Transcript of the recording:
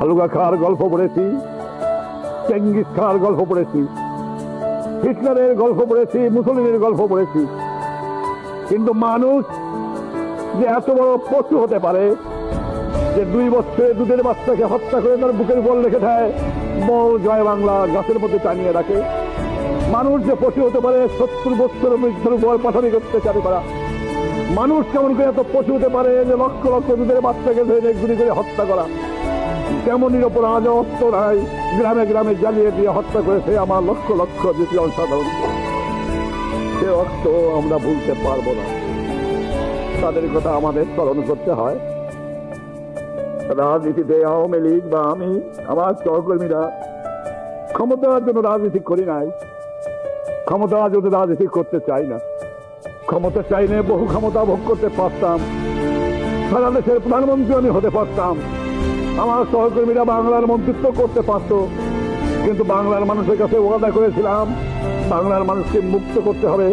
হালুগা খার গল্প পড়েছি, চেঙ্গিস খার গল্প পড়েছি, হিটলারের গল্প পড়েছি, মুসলিনের গল্প পড়েছি, কিন্তু মানুষ যে এত বড় পশু হতে পারে যে 2 বছরে দুধের বাচ্চাকে হত্যা করে তার বুকের উপর রেখে দেয়, বল জয় বাংলা গাছের মধ্যে টানিয়ে রাখে। মানুষ যে পশু হতে পারে 70 বছর মৃত্যুর উপর পাঠানি করতে চালু করা। মানুষ কেমন করে এত পশু হতে পারে যে লক্ষ লক্ষ দুধের বাচ্চাকে ধরে গুলি করে হত্যা করা। তেমনই ওপর আজ অস্ত্র নাই, গ্রামে গ্রামে জ্বালিয়ে দিয়ে হত্যা করেছে আমার লক্ষ লক্ষ জাতীয় সাধারণ। সে অর্থ আমরা ভুলতে পারবো না, তাদের কথা আমাদের স্মরণ করতে হয়। রাজনীতিতে আওয়ামী লীগ বা আমি, আমার সহকর্মীরা ক্ষমতার জন্য রাজনীতি করি নাই, ক্ষমতার জন্য রাজনীতি করতে চাই না। ক্ষমতা চাইলে বহু ক্ষমতা ভোগ করতে পারতাম, সারা দেশের প্রধানমন্ত্রী আমি হতে পারতাম, আমার সহকর্মীরা বাংলার মন্ত্রিত্ব করতে পারত। কিন্তু বাংলার মানুষের কাছে ওয়াদা করেছিলাম বাংলার মানুষকে মুক্ত করতে হবে,